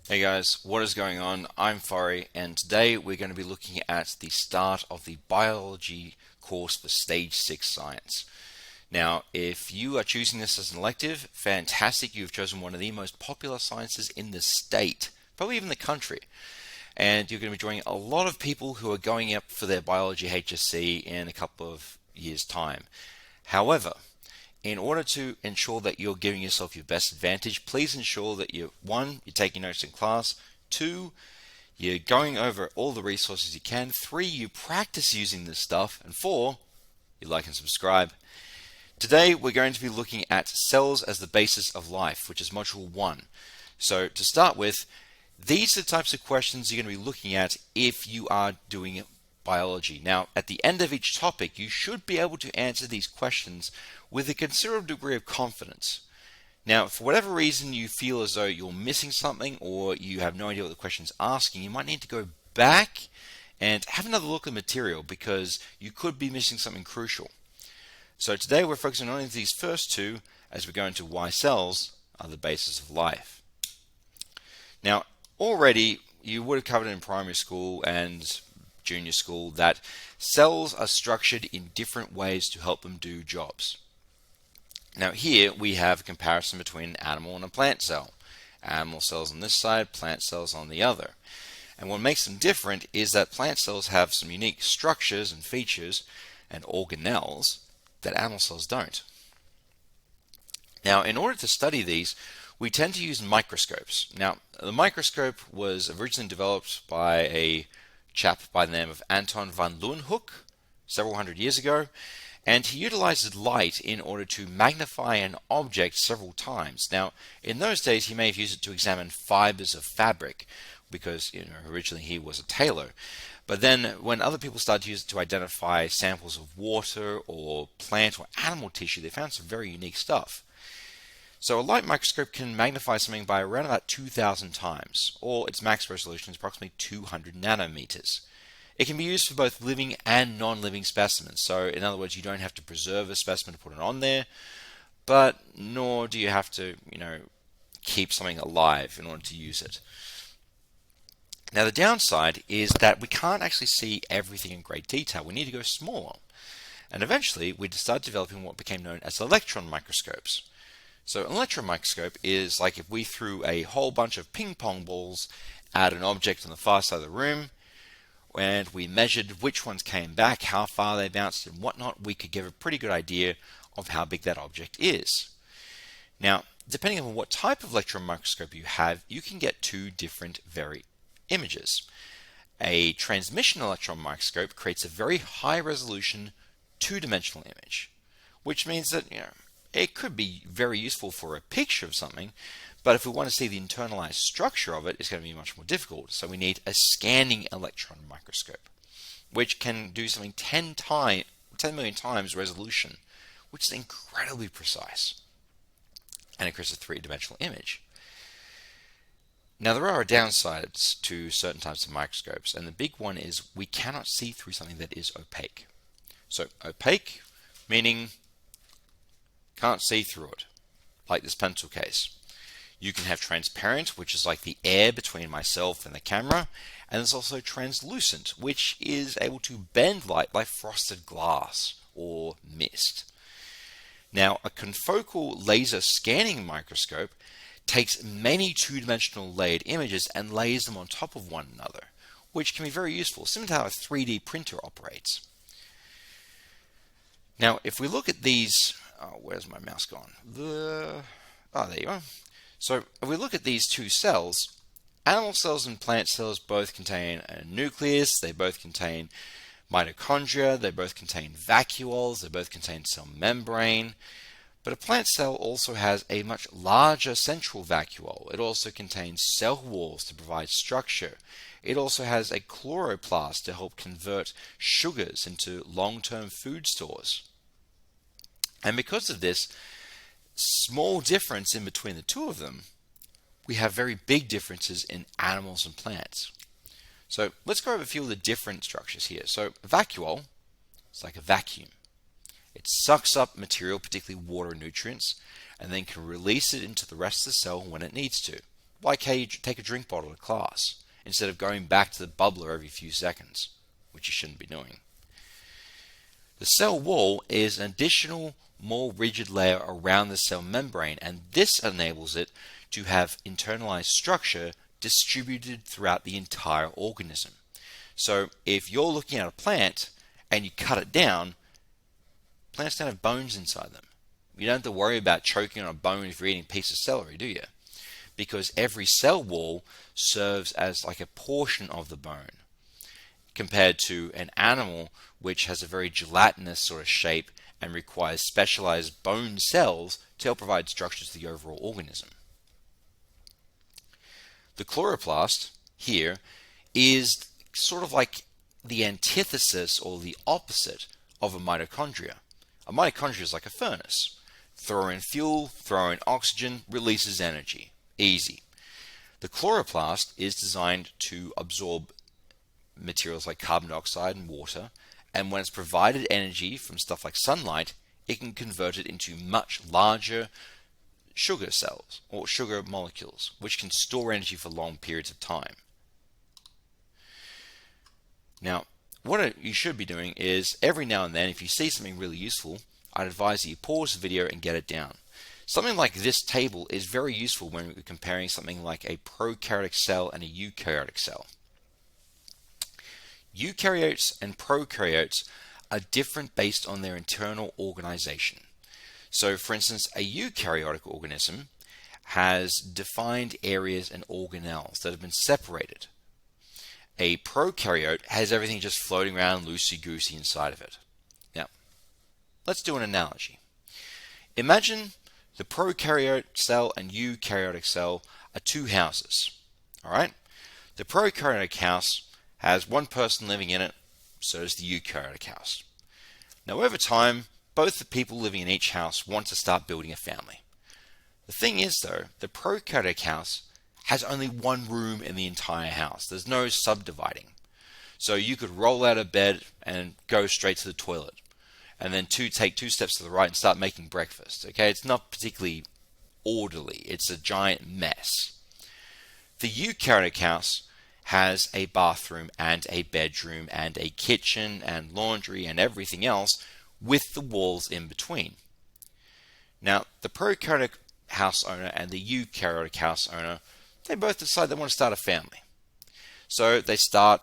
Hey guys, what is going on? I'm Fari, and today we're going to be looking at the start of the biology course for Stage 6 Science. Now, if you are choosing this as an elective, fantastic, you've chosen one of the most popular sciences in the state, probably even the country. And you're going to be joining a lot of people who are going up for their biology HSC in a couple of years' time. However, in order to ensure that you're giving yourself your best advantage, please ensure that you're taking notes in class, two, you're going over all the resources you can, three, you practice using this stuff, and four, you like and subscribe. Today we're going to be looking at cells as the basis of life, which is module 1. So to start with, these are the types of questions you're going to be looking at if you are doing biology. Now, at the end of each topic, you should be able to answer these questions with a considerable degree of confidence. Now, for whatever reason you feel as though you're missing something or you have no idea what the question's asking, you might need to go back and have another look at the material because you could be missing something crucial. So today we're focusing on these first two as we go into why cells are the basis of life. Now, already you would have covered in primary school and junior school that cells are structured in different ways to help them do jobs. Now here we have a comparison between an animal and a plant cell. Animal cells on this side, plant cells on the other. And what makes them different is that plant cells have some unique structures and features and organelles that animal cells don't. Now, in order to study these, we tend to use microscopes. Now, the microscope was originally developed by a chap by the name of Anton van Leeuwenhoek several hundred years ago, and he utilized light in order to magnify an object several times. Now, in those days, he may have used it to examine fibers of fabric, because originally he was a tailor. But then, when other people started to use it to identify samples of water or plant or animal tissue, they found some very unique stuff. So a light microscope can magnify something by around about 2,000 times, or its max resolution is approximately 200 nanometers. It can be used for both living and non-living specimens. So in other words, you don't have to preserve a specimen to put it on there, but nor do you have to, keep something alive in order to use it. Now the downside is that we can't actually see everything in great detail. We need to go smaller. And eventually we started developing what became known as electron microscopes. So an electron microscope is like if we threw a whole bunch of ping pong balls at an object on the far side of the room, and we measured which ones came back, how far they bounced and whatnot, we could give a pretty good idea of how big that object is. Now, depending on what type of electron microscope you have, you can get two different images. A transmission electron microscope creates a very high resolution two-dimensional image, which means that, it could be very useful for a picture of something, but if we want to see the internalized structure of it, it's going to be much more difficult. So we need a scanning electron microscope, which can do something 10 million times resolution, which is incredibly precise. And it creates a three-dimensional image. Now there are downsides to certain types of microscopes, and the big one is we cannot see through something that is opaque. So opaque, meaning can't see through it, like this pencil case. You can have transparent, which is like the air between myself and the camera, and there's also translucent, which is able to bend light like frosted glass or mist. Now, a confocal laser scanning microscope takes many two-dimensional layered images and lays them on top of one another, which can be very useful, similar to how a 3D printer operates. Now, if we look at these, where's my mouse gone? There you are. So if we look at these two cells, animal cells and plant cells both contain a nucleus, they both contain mitochondria, they both contain vacuoles, they both contain cell membrane. But a plant cell also has a much larger central vacuole. It also contains cell walls to provide structure. It also has a chloroplast to help convert sugars into long-term food stores. And because of this small difference in between the two of them, we have very big differences in animals and plants. So let's go over a few of the different structures here. So a vacuole is like a vacuum. It sucks up material, particularly water and nutrients, and then can release it into the rest of the cell when it needs to, like how you take a drink bottle to class, instead of going back to the bubbler every few seconds, which you shouldn't be doing. The cell wall is an additional, more rigid layer around the cell membrane, and this enables it to have internalized structure distributed throughout the entire organism. So if you're looking at a plant and you cut it down, plants don't have bones inside them. You don't have to worry about choking on a bone if you're eating a piece of celery, do you? Because every cell wall serves as like a portion of the bone, compared to an animal which has a very gelatinous sort of shape and requires specialized bone cells to help provide structure to the overall organism. The chloroplast here is sort of like the antithesis or the opposite of a mitochondria. A mitochondria is like a furnace. Throw in fuel, throw in oxygen, releases energy. Easy. The chloroplast is designed to absorb materials like carbon dioxide and water, and when it's provided energy from stuff like sunlight, it can convert it into much larger sugar cells or sugar molecules, which can store energy for long periods of time. Now, what you should be doing is every now and then, if you see something really useful, I'd advise that you pause the video and get it down. Something like this table is very useful when we're comparing something like a prokaryotic cell and a eukaryotic cell. Eukaryotes and prokaryotes are different based on their internal organization. So, for instance, a eukaryotic organism has defined areas and organelles that have been separated. A prokaryote has everything just floating around loosey-goosey inside of it. Now, let's do an analogy. Imagine the prokaryote cell and eukaryotic cell are two houses. All right? The prokaryotic house has one person living in it, so does the eukaryotic house. Now, over time, both the people living in each house want to start building a family. The thing is, though, the prokaryotic house has only one room in the entire house. There's no subdividing. So you could roll out of bed and go straight to the toilet, and then take two steps to the right and start making breakfast. Okay, it's not particularly orderly. It's a giant mess. The eukaryotic house has a bathroom and a bedroom and a kitchen and laundry and everything else with the walls in between. Now, the prokaryotic house owner and the eukaryotic house owner, they both decide they want to start a family. So they start,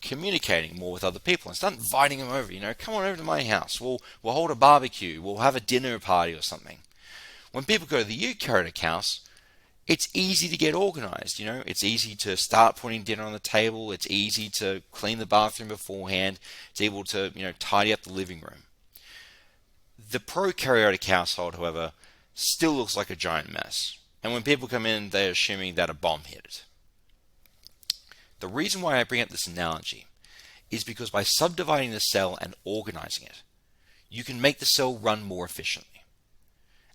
communicating more with other people and start inviting them over. Come on over to my house. We'll hold a barbecue. We'll have a dinner party or something. When people go to the eukaryotic house, it's easy to get organized. It's easy to start putting dinner on the table. It's easy to clean the bathroom beforehand. It's able to, tidy up the living room. The prokaryotic household, however, still looks like a giant mess. And when people come in, they're assuming that a bomb hit it. The reason why I bring up this analogy is because by subdividing the cell and organizing it, you can make the cell run more efficiently.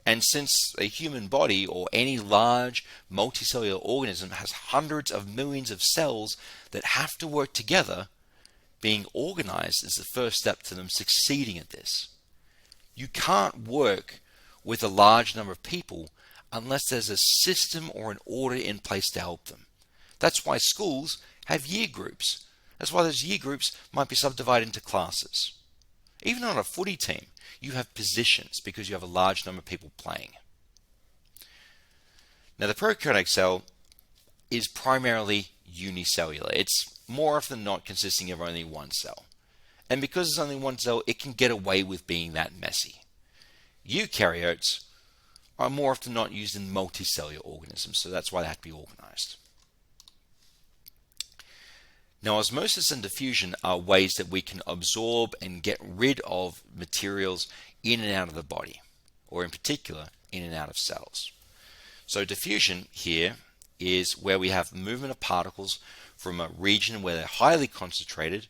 And since a human body or any large multicellular organism has hundreds of millions of cells that have to work together, being organized is the first step to them succeeding at this. You can't work with a large number of people unless there's a system or an order in place to help them. That's why schools have year groups. That's why those year groups might be subdivided into classes. Even on a footy team, you have positions because you have a large number of people playing. Now, the prokaryotic cell is primarily unicellular. It's more often than not consisting of only one cell. And because it's only one cell, it can get away with being that messy. Eukaryotes are more often not used in multicellular organisms, so that's why they have to be organized. Now, osmosis and diffusion are ways that we can absorb and get rid of materials in and out of the body, or in particular, in and out of cells. So diffusion here is where we have movement of particles from a region where they're highly concentrated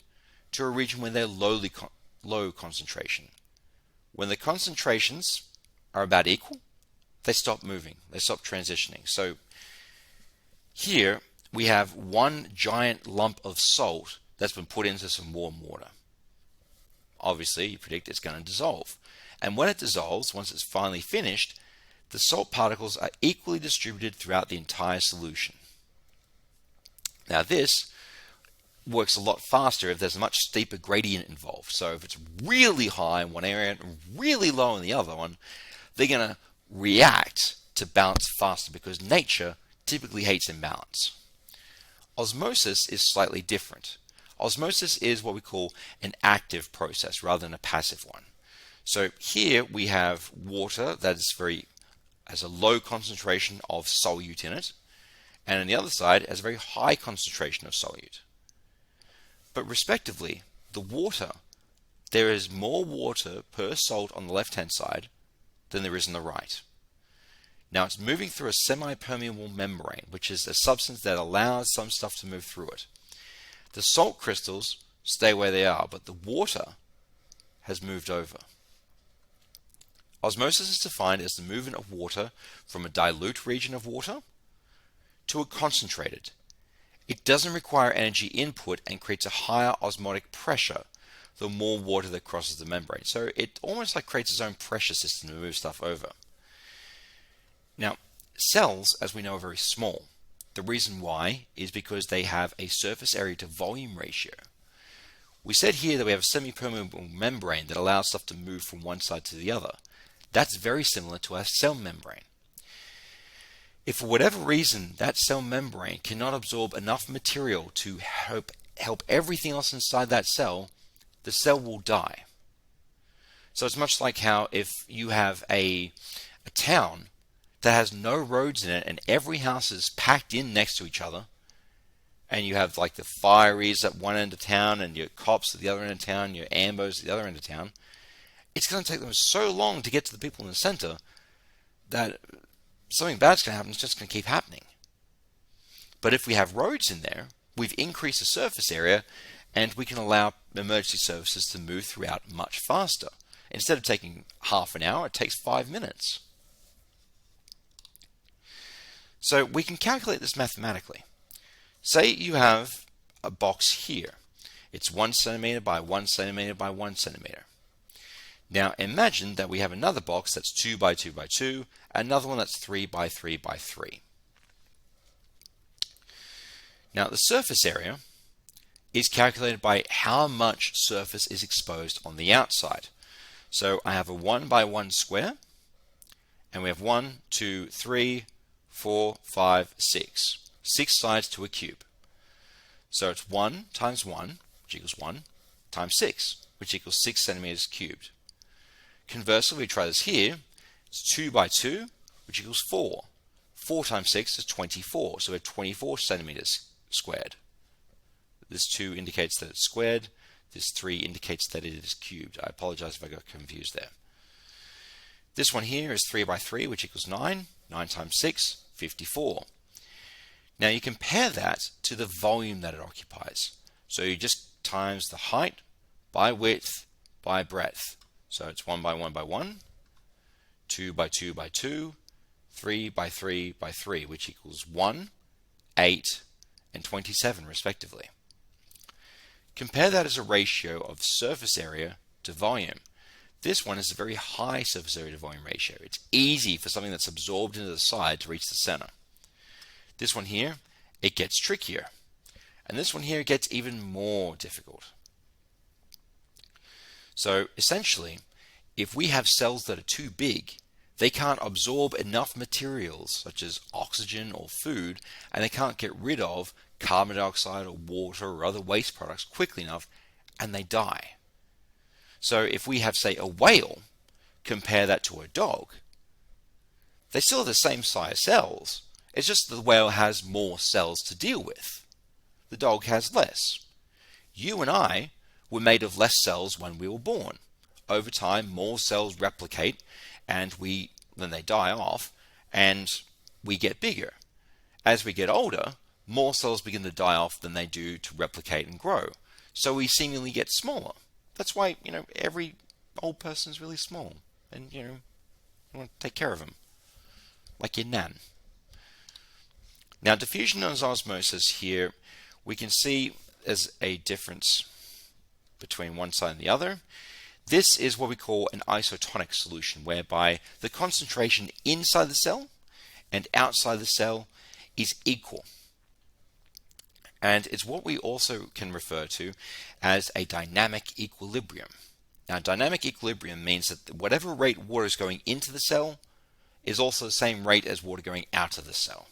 to a region where they're low concentration. When the concentrations are about equal, they stop moving, they stop transitioning. So here we have one giant lump of salt that's been put into some warm water. Obviously, you predict it's going to dissolve. And when it dissolves, once it's finally finished, the salt particles are equally distributed throughout the entire solution. Now this works a lot faster if there's a much steeper gradient involved. So if it's really high in one area and really low in the other one, they're going to react to balance faster because nature typically hates imbalance. Osmosis is slightly different. Osmosis is what we call an active process rather than a passive one. So here we have water that is has a low concentration of solute in it, and on the other side has a very high concentration of solute. But respectively, the water, there is more water per salt on the left-hand side than there is on the right. Now it's moving through a semi-permeable membrane, which is a substance that allows some stuff to move through it. The salt crystals stay where they are, but the water has moved over. Osmosis is defined as the movement of water from a dilute region of water to a concentrated. It doesn't require energy input and creates a higher osmotic pressure the more water that crosses the membrane. So it almost like creates its own pressure system to move stuff over. Now, cells, as we know, are very small. The reason why is because they have a surface area to volume ratio. We said here that we have a semi-permeable membrane that allows stuff to move from one side to the other. That's very similar to our cell membrane. If for whatever reason that cell membrane cannot absorb enough material to help everything else inside that cell, the cell will die. So it's much like how if you have a town that has no roads in it and every house is packed in next to each other, and you have like the fireys at one end of town and your cops at the other end of town, your ambos at the other end of town, it's going to take them so long to get to the people in the center that something bad's going to happen. It's just going to keep happening. But if we have roads in there, we've increased the surface area and we can allow emergency services to move throughout much faster. Instead of taking half an hour, it takes 5 minutes. So we can calculate this mathematically. Say you have a box here. It's 1 centimeter by 1 centimeter by 1 centimeter. Now imagine that we have another box that's 2 by 2 by 2, another one that's 3 by 3 by 3. Now the surface area is calculated by how much surface is exposed on the outside. So I have a 1 by 1 square, and we have 1, 2, 3, 4, 5, 6. 6 sides to a cube. So it's 1 times 1, which equals 1, times 6, which equals 6 centimeters cubed. Conversely, we try this here. It's 2 by 2, which equals 4. 4 times 6 is 24, so we have 24 centimeters squared. This 2 indicates that it's squared. This 3 indicates that it is cubed. I apologize if I got confused there. This one here is 3 by 3, which equals 9. 9 times 6, 54. Now you compare that to the volume that it occupies. So you just times the height by width by breadth. So it's 1 by 1 by 1, 2 by 2 by 2, 3 by 3 by 3, which equals 1, 8, and 27 respectively. Compare that as a ratio of surface area to volume. This one is a very high surface area to volume ratio. It's easy for something that's absorbed into the side to reach the center. This one here, it gets trickier. And this one here gets even more difficult. So essentially, if we have cells that are too big, they can't absorb enough materials such as oxygen or food, and they can't get rid of carbon dioxide or water or other waste products quickly enough, and they die. So if we have, say, a whale, compare that to a dog, they still have the same size cells. It's just the whale has more cells to deal with. The dog has less. You and I were made of less cells when we were born. Over time, more cells replicate, and then they die off, and we get bigger. As we get older, more cells begin to die off than they do to replicate and grow. So we seemingly get smaller. That's why, every old person is really small, and, you want to take care of them, like your nan. Now, diffusion and osmosis here, we can see there's a difference between one side and the other. This is what we call an isotonic solution, whereby the concentration inside the cell and outside the cell is equal. And it's what we also can refer to as a dynamic equilibrium. Now, dynamic equilibrium means that whatever rate water is going into the cell is also the same rate as water going out of the cell.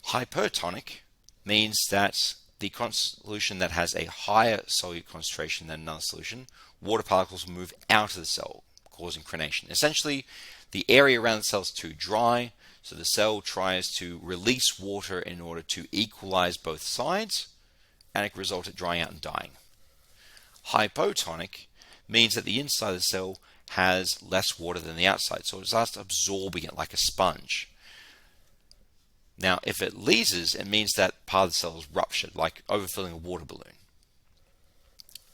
Hypertonic means that the solution that has a higher solute concentration than another solution, water particles will move out of the cell, causing crenation. Essentially, the area around the cell is too dry, so the cell tries to release water in order to equalize both sides, and it can result in drying out and dying. Hypotonic means that the inside of the cell has less water than the outside, so it starts absorbing it like a sponge. Now, if it leases, it means that part of the cell is ruptured, like overfilling a water balloon.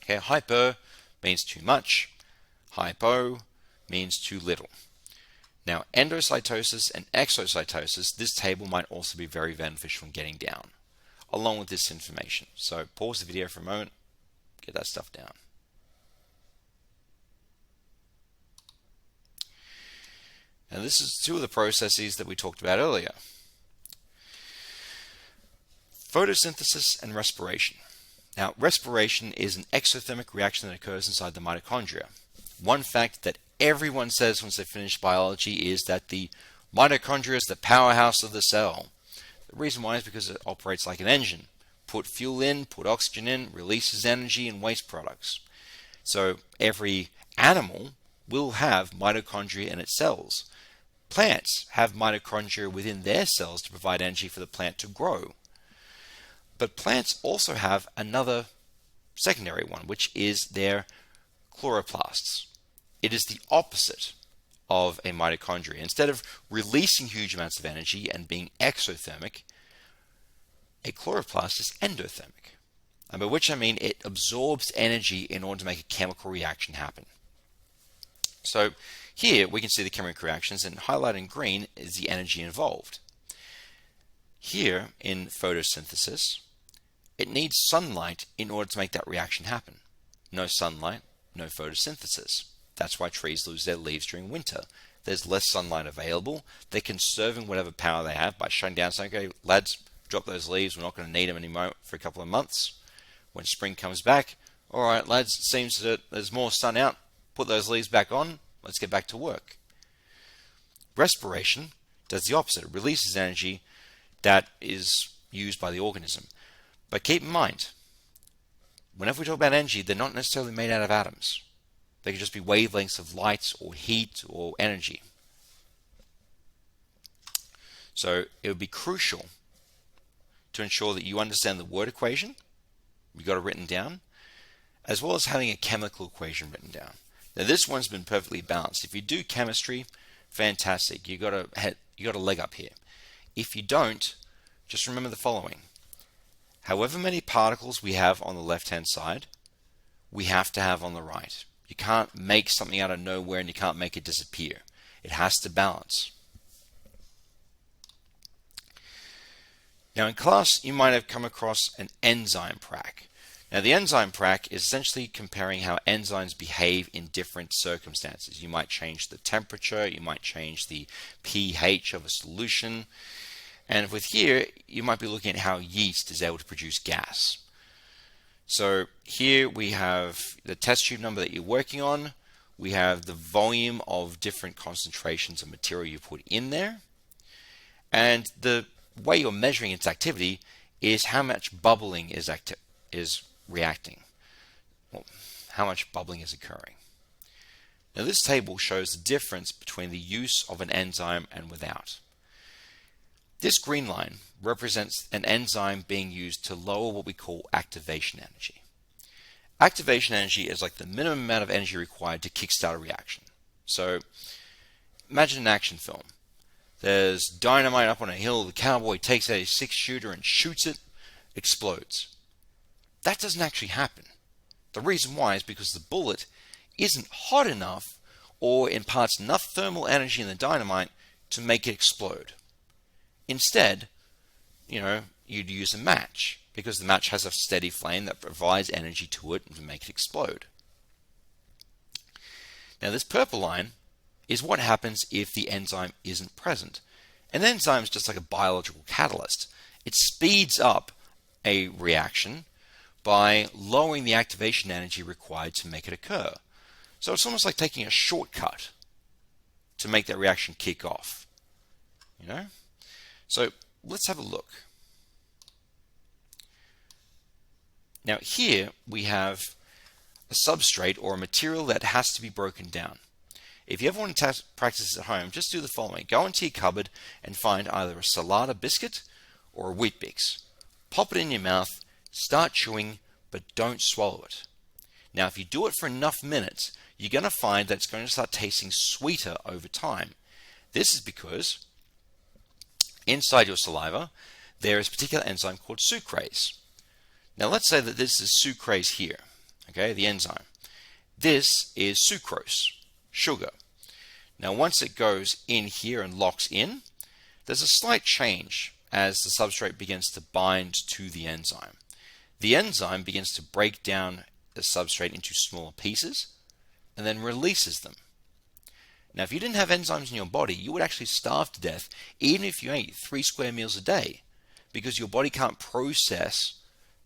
Okay, hyper means too much, hypo means too little. Now, endocytosis and exocytosis, this table might also be very beneficial in getting down, along with this information. So pause the video for a moment, get that stuff down. Now, this is two of the processes that we talked about earlier. Photosynthesis and respiration. Now, respiration is an exothermic reaction that occurs inside the mitochondria. One fact that everyone says once they finish biology is that the mitochondria is the powerhouse of the cell. The reason why is because it operates like an engine. Put fuel in, put oxygen in, releases energy and waste products. So every animal will have mitochondria in its cells. Plants have mitochondria within their cells to provide energy for the plant to grow. But plants also have another secondary one, which is their chloroplasts. It is the opposite of a mitochondria. Instead of releasing huge amounts of energy and being exothermic, a chloroplast is endothermic. And by which I mean it absorbs energy in order to make a chemical reaction happen. So here we can see the chemical reactions, and highlighted in green is the energy involved. Here in photosynthesis, it needs sunlight in order to make that reaction happen. No sunlight, no photosynthesis. That's why trees lose their leaves during winter. There's less sunlight available. They're conserving whatever power they have by shutting down, saying, okay, lads, drop those leaves. We're not going to need them anymore for a couple of months. When spring comes back, all right, lads, it seems that there's more sun out. Put those leaves back on. Let's get back to work. Respiration does the opposite. It releases energy that is used by the organism. But keep in mind, whenever we talk about energy, they're not necessarily made out of atoms. They could just be wavelengths of light or heat or energy. So it would be crucial to ensure that you understand the word equation, we got it written down, as well as having a chemical equation written down. Now this one's been perfectly balanced. If you do chemistry, fantastic. You got a leg up here. If you don't, just remember the following. However many particles we have on the left-hand side, we have to have on the right. You can't make something out of nowhere and you can't make it disappear. It has to balance. Now in class, you might have come across an enzyme prac. Now the enzyme prac is essentially comparing how enzymes behave in different circumstances. You might change the temperature, you might change the pH of a solution. And with here, you might be looking at how yeast is able to produce gas. So here we have the test tube number that you're working on. We have the volume of different concentrations of material you put in there. And the way you're measuring its activity is how much bubbling is reacting. Well, how much bubbling is occurring. Now this table shows the difference between the use of an enzyme and without. This green line represents an enzyme being used to lower what we call activation energy. Activation energy is like the minimum amount of energy required to kickstart a reaction. So imagine an action film. There's dynamite up on a hill, the cowboy takes out his 6-shooter and shoots it, explodes. That doesn't actually happen. The reason why is because the bullet isn't hot enough or imparts enough thermal energy in the dynamite to make it explode. Instead, you'd use a match because the match has a steady flame that provides energy to it and to make it explode. Now this purple line is what happens if the enzyme isn't present. An enzyme is just like a biological catalyst. It speeds up a reaction by lowering the activation energy required to make it occur. So it's almost like taking a shortcut to make that reaction kick off. So let's have a look. Now here we have a substrate or a material that has to be broken down. If you ever want to practice this at home, just do the following. Go into your cupboard and find either a Salada biscuit or a Weet-Bix. Pop it in your mouth, start chewing, but don't swallow it. Now if you do it for enough minutes, you're going to find that it's going to start tasting sweeter over time. This is because inside your saliva there is a particular enzyme called sucrase. Now let's say that this is sucrase here, okay, the enzyme. This is sucrose, sugar. Now once it goes in here and locks in, there's a slight change as the substrate begins to bind to the enzyme. The enzyme begins to break down the substrate into smaller pieces and then releases them. Now if you didn't have enzymes in your body, you would actually starve to death even if you ate 3 square meals a day, because your body can't process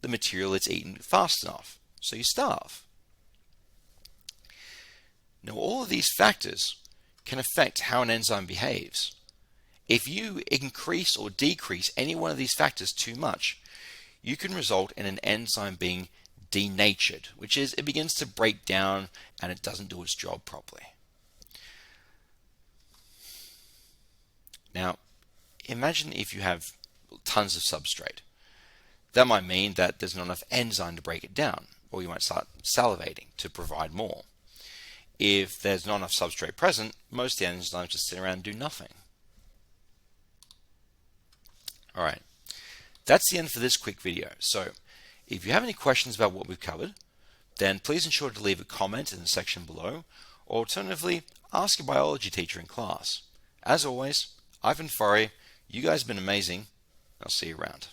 the material it's eaten fast enough, so you starve. Now all of these factors can affect how an enzyme behaves. If you increase or decrease any one of these factors too much, you can result in an enzyme being denatured, which is it begins to break down and it doesn't do its job properly. Now, imagine if you have tons of substrate. That might mean that there's not enough enzyme to break it down, or you might start salivating to provide more. If there's not enough substrate present, most of the enzymes just sit around and do nothing. Alright, that's the end for this quick video. So, if you have any questions about what we've covered, then please ensure to leave a comment in the section below, or alternatively, ask your biology teacher in class. As always, I've been Furry, you guys have been amazing, I'll see you around.